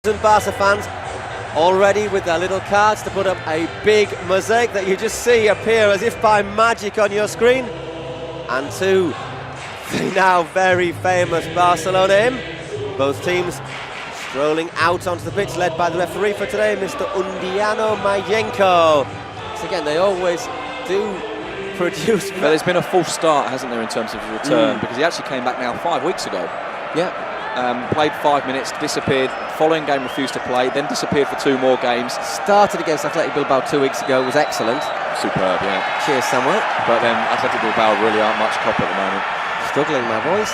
And Barca fans already with their little cards to put up a big mosaic that you just see appear as if by magic on your screen. And to the now very famous Barcelona hymn. Both teams strolling out onto the pitch, led by the referee for today, Mr. Undiano Mayenko. So again, they always do produce. But there's been a false start, hasn't there, in terms of return, because he actually came back now 5 weeks ago. Yeah. Played 5 minutes, disappeared, following game refused to play, then disappeared for 2 more games. Started against Athletic Bilbao 2 weeks ago, was excellent. Superb, yeah. Cheers, Samuel. But then Athletic Bilbao really aren't much cop at the moment. Struggling, my boys.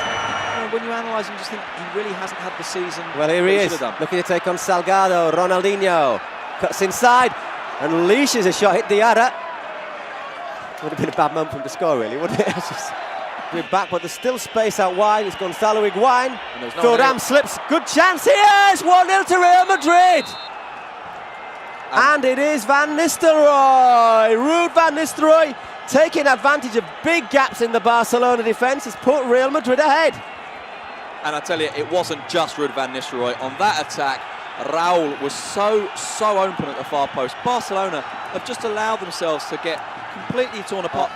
When you analyse him, you just think he really hasn't had the season. Well, here he is, looking to take on Salgado. Ronaldinho cuts inside and unleashes a shot, hit Diarra. Would have been a bad moment for him to score, really, wouldn't it? We're back, but there's still space out wide. It's Gonzalo Higuain. Thuram slips. Good chance here. It's 1-0 to Real Madrid. And it is Van Nistelrooy. Ruud van Nistelrooy taking advantage of big gaps in the Barcelona defence has put Real Madrid ahead. And I tell you, it wasn't just Ruud van Nistelrooy. On that attack, Raul was so open at the far post. Barcelona have just allowed themselves to get completely torn apart.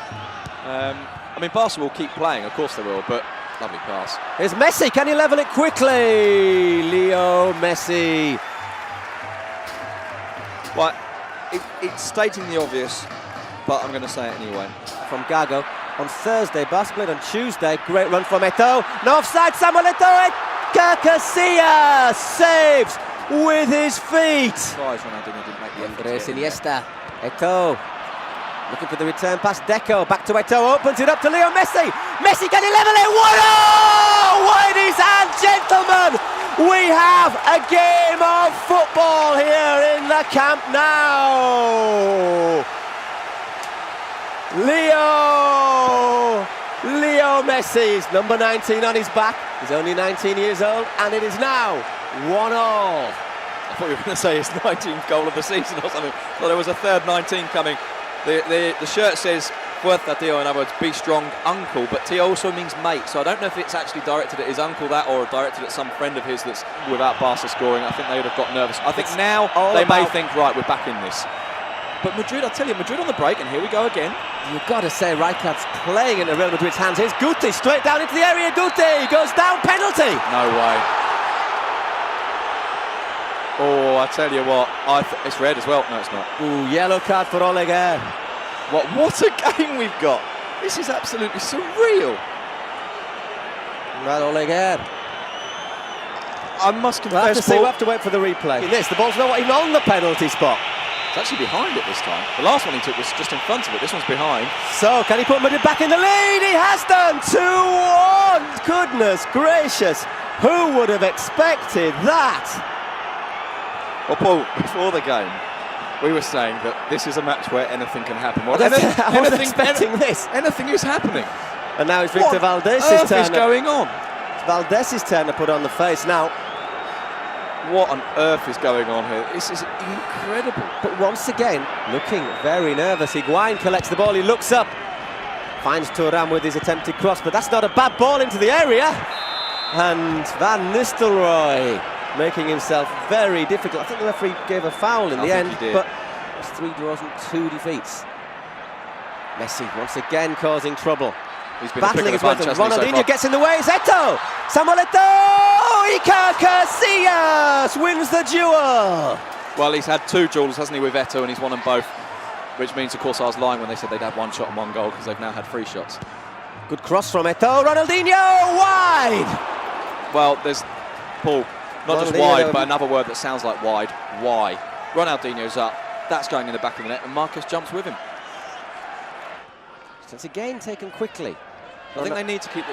I mean, Barca will keep playing, of course they will, but lovely pass. Here's Messi, can he level it quickly? Leo Messi. Well, it's stating the obvious, but I'm going to say it anyway. From Gago. On Thursday, Barca played on Tuesday. Great run from Eto'o. No offside, Samuel Eto'o. Casillas saves with his feet. Surprised Ronaldinho didn't make the effort. Andres Iniesta. Eto'o. Looking for the return pass. Deco back to Eto'o. Opens it up to Leo Messi. Messi, can he level it? 1-0! Ladies and gentlemen, we have a game of football here in the Camp Nou. Leo Messi's number 19 on his back. He's only 19 years old, and it is now 1-0. I thought you were going to say his 19th goal of the season or something. Well, there was a third 19 coming. The shirt says Fuerza Tío, in other words, be strong, uncle, but Tío also means mate, so I don't know if it's actually directed at his uncle that or directed at some friend of his that's without Barca scoring. I think they would have got nervous. I think now they may think, right, we're back in this. But Madrid, I tell you, Madrid on the break, and here we go again. You've got to say, Rijkaard's playing into Real Madrid's hands. Here's Guti, straight down into the area. Guti goes down, penalty. No way. Oh, I tell you what, it's red as well. No, it's not. Ooh, yellow card for Oleguer. What a game we've got. This is absolutely surreal. Well, Oleguer. I must confess, we'll have to wait for the replay. In this, the ball's not even on the penalty spot. It's actually behind it this time. The last one he took was just in front of it. This one's behind. So, can he put Madrid back in the lead? He has done. 2-1. Goodness gracious. Who would have expected that? Well, Paul, before the game, we were saying that this is a match where anything can happen. Well, I wasn't expecting this. Anything is happening. And now it's Victor Valdés's turn. What is going on? It's Valdés's turn to put on the face now. What on earth is going on here? This is incredible. But once again, looking very nervous. Higuain collects the ball, he looks up. Finds Thuram with his attempted cross, but that's not a bad ball into the area. And Van Nistelrooy making himself very difficult. I think the referee gave a foul in the end, but it's 3 draws and 2 defeats. Messi once again causing trouble. He's been battling as well. Ronaldinho so gets in the way. It's Eto'o. Samuel Eto'o. Iker Casillas wins the duel. Well, he's had 2 duels, hasn't he, with Eto'o, and he's won them both. Which means, of course, I was lying when they said they'd had 1 shot and 1 goal, because they've now had 3 shots. Good cross from Eto'o. Ronaldinho wide. Well, there's Paul. Not just wide, but another word that sounds like wide. Why? Ronaldinho's up. That's going in the back of the net, and Marcus jumps with him. So it's again taken quickly. I think they need to keep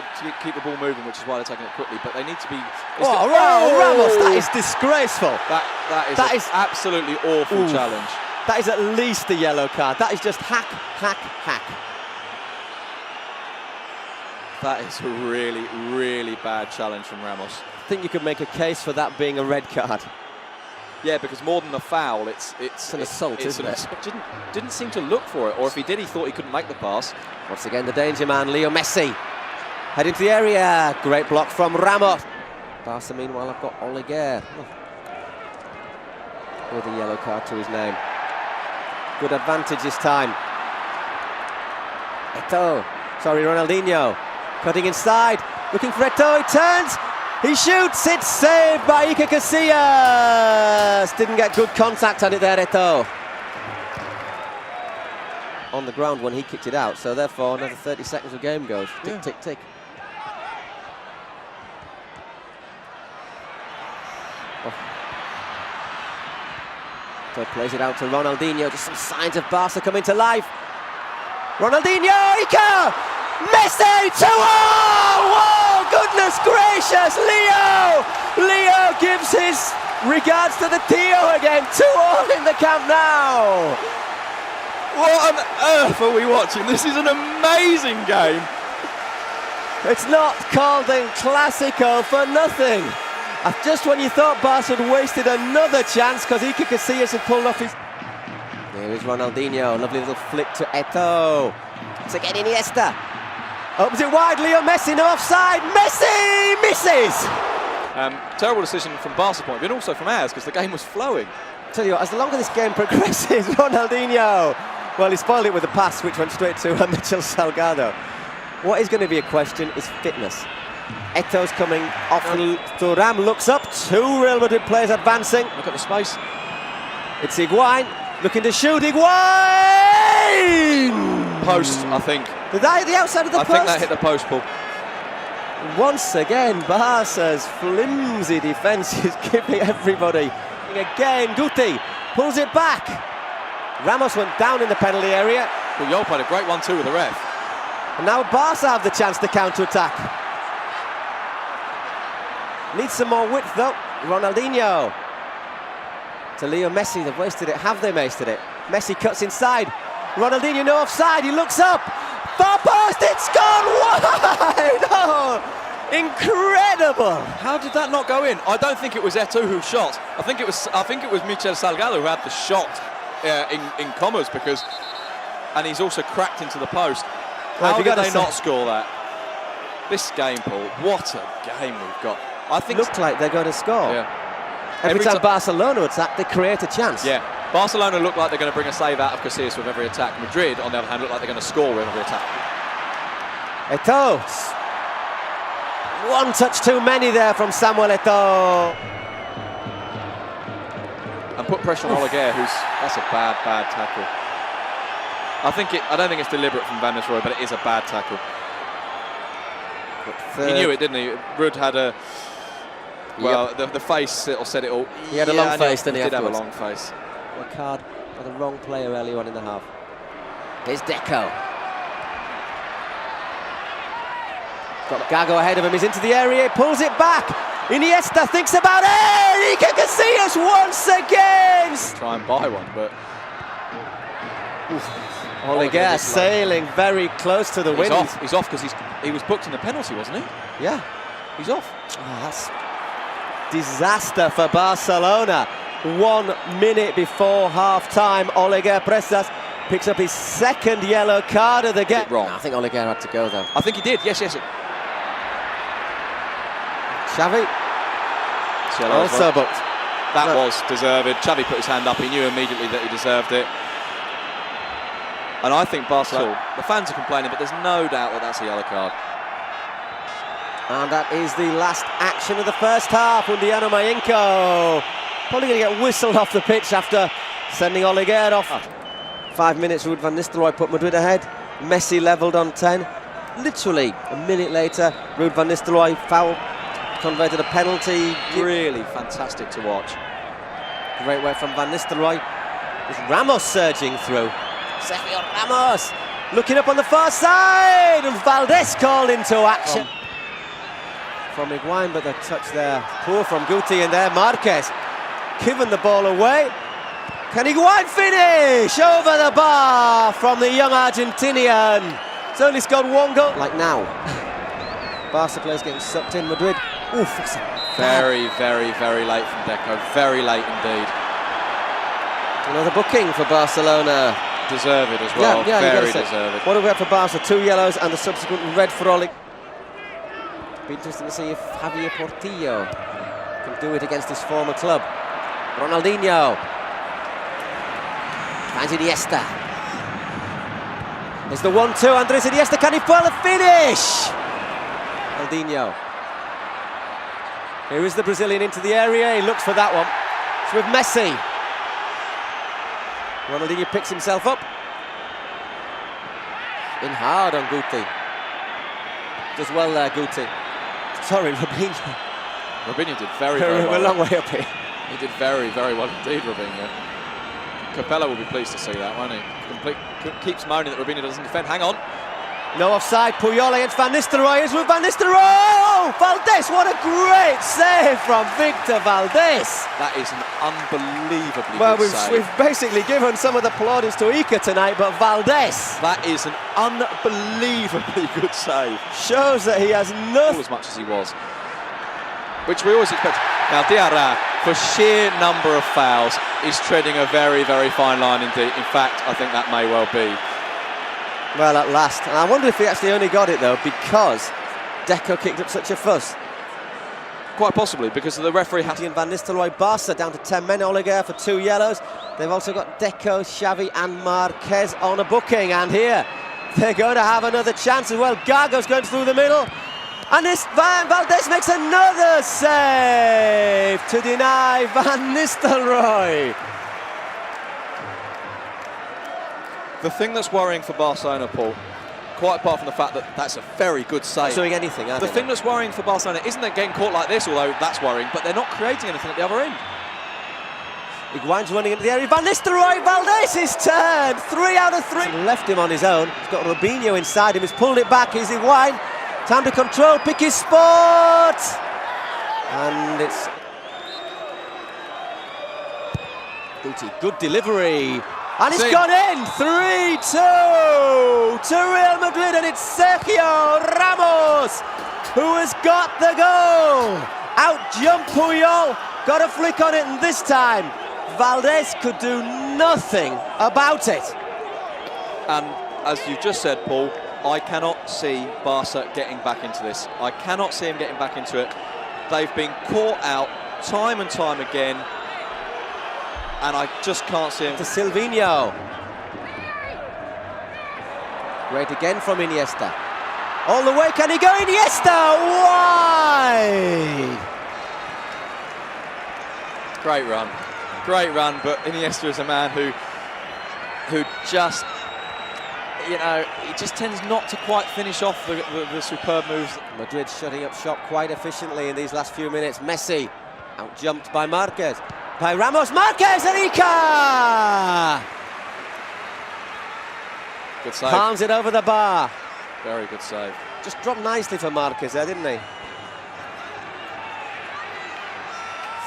the ball moving, which is why they're taking it quickly. But they need to be. Ramos! That is disgraceful. That is absolutely awful challenge. That is at least a yellow card. That is just hack. That is a really, really bad challenge from Ramos. I think you could make a case for that being a red card. Yeah, because more than a foul, it's an assault, isn't it? Didn't seem to look for it, or if he did, he thought he couldn't make the pass. Once again, the danger man, Leo Messi. Head into the area. Great block from Ramos. Barca, meanwhile, have got Oleguer. with a yellow card to his name. Good advantage this time. Ronaldinho, cutting inside, looking for Eto'o, he turns, he shoots, it's saved by Iker Casillas! Didn't get good contact on it there, Eto'o. On the ground when he kicked it out, so therefore another 30 seconds of game goes. Tick, tick, tick. So plays it out to Ronaldinho, just some signs of Barca coming to life. Ronaldinho, Iker! Messi, 2-0! Whoa, goodness gracious, Leo! Leo gives his regards to the Tio again, 2-0 in the Camp Nou! What on earth are we watching? This is an amazing game. It's not called El Clásico for nothing. Just when you thought Barca had wasted another chance because Iker Casillas had pulled off his... Here is Ronaldinho, lovely little flick to Eto'o. To get Iniesta. Opens it wide, Leo Messi, no offside. Messi misses! Terrible decision from Barca's point, but also from ours because the game was flowing. Tell you what, as the longer this game progresses, Ronaldinho, well, he spoiled it with a pass which went straight to Mitchell Salgado. What is going to be a question is fitness. Eto'o's coming off Thuram, looks up, 2 Real Madrid players advancing. Look at the space. It's Higuain, looking to shoot, Higuain! Post, I think. Did that hit the outside of the post? I think that hit the post, Paul. Once again, Barca's flimsy defence is giving everybody. Again, Guti pulls it back. Ramos went down in the penalty area. Well, Yol played a great 1-2 with the ref. And now Barca have the chance to counter-attack. Needs some more width though. Ronaldinho. To Leo Messi, they've wasted it. Have they wasted it? Messi cuts inside. Ronaldinho, no offside, he looks up. Far post, it's gone wide! Oh, incredible! How did that not go in? I don't think it was Eto'o who shot. I think it was Michel Salgado who had the shot in commas because, and he's also cracked into the post. How did they not score that? This game, Paul, what a game we've got. I think looked like they're going to score. Yeah. Every time Barcelona attack, they create a chance. Yeah. Barcelona look like they're going to bring a save out of Casillas with every attack. Madrid, on the other hand, look like they're going to score with every attack. Eto'o. One touch too many there from Samuel Eto'o. And put pressure on Oleguer, that's a bad tackle. I don't think it's deliberate from Van Nistelrooy, but it is a bad tackle. He knew it, didn't he? Ruud had a... Well, the face said it all. He had a long face, didn't he? He did have a long face. A card for the wrong player early on in the half. Here's Deco. Got Gago ahead of him, he's into the area, pulls it back. Iniesta thinks about it! Iker Casillas once again! Try and buy one, but... Oleguer sailing very close to the wind. He's off because he was booked in the penalty, wasn't he? Yeah. He's off. Oh, that's disaster for Barcelona. 1 minute before half-time, Oleguer Presas picks up his second yellow card of the game. Wrong. No, I think Oleguer had to go though. I think he did, yes. Xavi also booked. That was deserved. Xavi put his hand up, he knew immediately that he deserved it. And I think Barcelona, the fans are complaining, but there's no doubt that that's a yellow card. And that is the last action of the first half. Undiano Mayenko probably going to get whistled off the pitch after sending Oleguer off. 5 minutes, Ruud van Nistelrooy put Madrid ahead. Messi levelled on 10. Literally a minute later, Ruud van Nistelrooy foul, converted a penalty. Really fantastic to watch. Great work from Van Nistelrooy. There's Ramos surging through. Sergio Ramos looking up on the far side, and Valdés called into action. From Higuain, but the touch there, poor from Guti, and there Marquez giving the ball away. Can Higuain finish over the bar from the young Argentinian? He's only scored 1 goal. Like now. Barca players getting sucked in. Madrid. Oof, it's very, very, very late from Deco. Very late indeed. Another booking for Barcelona. Deserved as well. Yeah, very deserved. What do we have for Barca? 2 yellows and the subsequent red for Ole. Be interesting to see if Javier Portillo can do it against his former club. Ronaldinho Finds Iniesta. There's the 1-2. Andres Iniesta, can he pull the finish? Ronaldinho. Here is the Brazilian into the area. He looks for that one. It's with Messi. Ronaldinho picks himself up. In hard on Guti. Does well there, Guti. Sorry, Robinho. Robinho did very well. We're a long way up here. He did very well indeed, Robinho. Capella will be pleased to see that, won't he? Keeps moaning that Robinho doesn't defend. Hang on. No offside. Puyol against Van Nistelrooy. Is with Van Nistelrooy. Oh, Valdés! What a great save from Victor Valdés. That is an unbelievably well, good save. We've basically given some of the plaudits to Iker tonight, but Valdés. That is an unbelievably good save. Shows that he has nothing. As much as he was. Which we always expect. Now, Diarra, for sheer number of fouls, is treading a very fine line indeed. In fact, I think that may well be. Well, at last. And I wonder if he actually only got it, though, because Deco kicked up such a fuss. Quite possibly, because the referee has... And Van Nistelrooy, Barca down to 10 men. Oliger for 2 yellows. They've also got Deco, Xavi and Marquez on a booking. And here, they're going to have another chance as well. Gago's going through the middle. And this Valdés makes another save to deny Van Nistelrooy. The thing that's worrying for Barcelona, Paul, quite apart from the fact that that's a very good save. Not doing anything, the thing that's worrying for Barcelona isn't that getting caught like this, although that's worrying, but they're not creating anything at the other end. Higuain's running into the area. Van Nistelrooy, Valdés is turned. 3 out of 3. He's left him on his own. He's got Robinho inside him. He's pulled it back. He's Higuain. Time to control, pick his spot. And it's Guti, good delivery. And it's gone in, 3-2 to Real Madrid, and it's Sergio Ramos who has got the goal. Out-jump Puyol, got a flick on it, and this time Valdés could do nothing about it. And as you just said, Paul, I cannot see Barca getting back into this. I cannot see him getting back into it. They've been caught out time and time again, and I just can't see him. To Silvinho. Great again from Iniesta. All the way, can he go? Iniesta wide. Great run, but Iniesta is a man who just, you know, he just tends not to quite finish off the superb moves. Madrid shutting up shop quite efficiently in these last few minutes. Messi out-jumped by Marquez. By Ramos, Marquez, and Iker! Good save. Palms it over the bar. Very good save. Just dropped nicely for Marquez there, didn't he?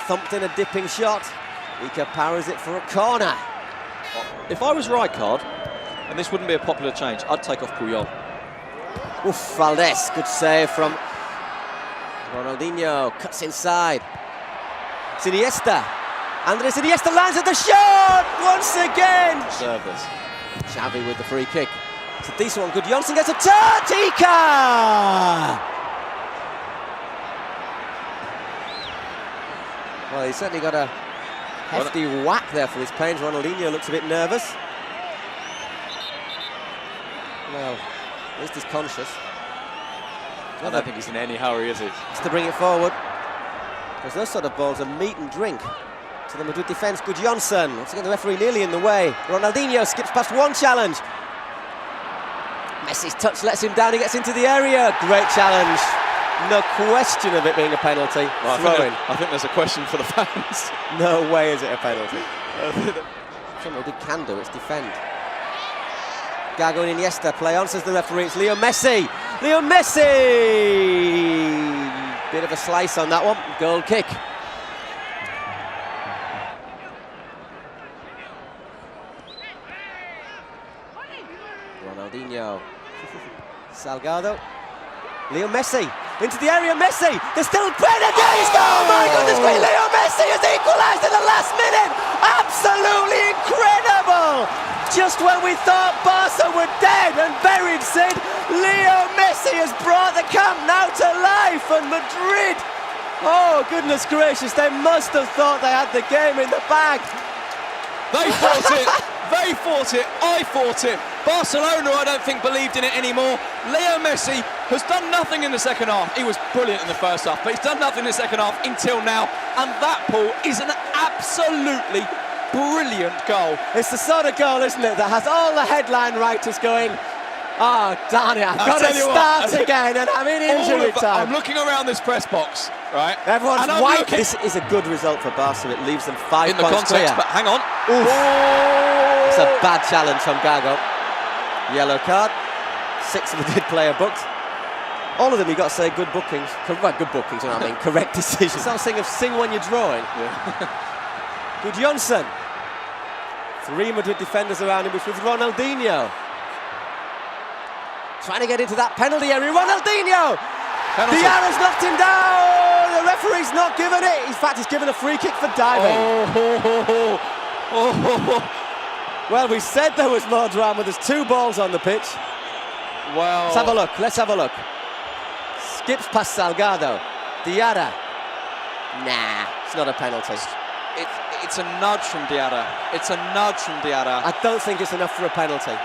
Thumped in a dipping shot. Iker powers it for a corner. If I was Rijkaard, and this wouldn't be a popular change, I'd take off Puyol. Oof, Valdés, good save from Ronaldinho. Cuts inside. It's Iniesta. Andres Iniesta lands at the shot once again. Serve this. Xavi with the free kick. It's a decent one. Good Johnson gets a touch. Iker! Well, he's certainly got a hefty whack there for his pains. Ronaldinho looks a bit nervous. Well, at least he's conscious. I don't think he's in any hurry, is he? Just to bring it forward. Because those sort of balls are meat and drink to the Madrid defence. Good Johnson. Once again, the referee nearly in the way. Ronaldinho skips past one challenge. Messi's touch lets him down. He gets into the area. Great challenge. No question of it being a penalty. Well, I think there's a question for the fans. No way is it a penalty. Something Madrid can do, it's defend. Gago and Iniesta play on, says the referee. It's Leo Messi. Leo Messi! Bit of a slice on that one. Goal kick. Ronaldinho. Salgado. Leo Messi. Into the area, Messi. There's still penalties. Oh my goodness me. Leo Messi has equalised in the last minute. Absolutely incredible. Just when we thought Barca were dead and buried, Sid, Leo Messi has brought the Camp Nou to life, and Madrid, oh goodness gracious, they must have thought they had the game in the bag. They fought it. They fought it. I fought it. Barcelona, I don't think, believed in it anymore. Leo Messi has done nothing in the second half. He was brilliant in the first half, but he's done nothing in the second half until now. And that, Paul, is an absolutely brilliant goal. It's the sort of goal, isn't it, that has all the headline writers going, oh, darn it, I've got to start again, and I'm in injury time. I'm looking around this press box, right? Everyone's white. This is a good result for Barca. It leaves them 5 in the points context, clear. but hang on. It's a bad challenge from Gago. Yellow card. 6 of them did player booked. All of them, you've got to say, good bookings. Well, good bookings, you know what I mean? Correct decisions. I'm saying of sing when you're drawing. Yeah. Good Johnson. 3 Madrid defenders around him, which was Ronaldinho. Trying to get into that penalty area. Ronaldinho! Diarra's knocked him down! The referee's not given it. In fact, he's given a free kick for diving. Well, we said there was more drama. There's 2 balls on the pitch. Well, let's have a look. Let's have a look. Skips past Salgado. Diarra. Nah, it's not a penalty. It's a nudge from Diarra. It's a nudge from Diarra. I don't think it's enough for a penalty.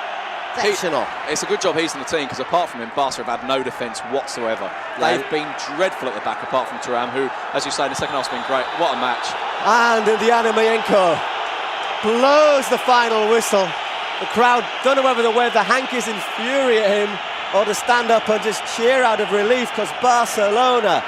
Exceptional. It's a good job he's in the team, because apart from him, Barca have had no defence whatsoever. They've been dreadful at the back, apart from Thuram, who, as you say, in the second half has been great. What a match. And Diana Mayenko blows the final whistle. The crowd don't know whether to wave the hankies in fury at him or to stand up and just cheer out of relief, because Barcelona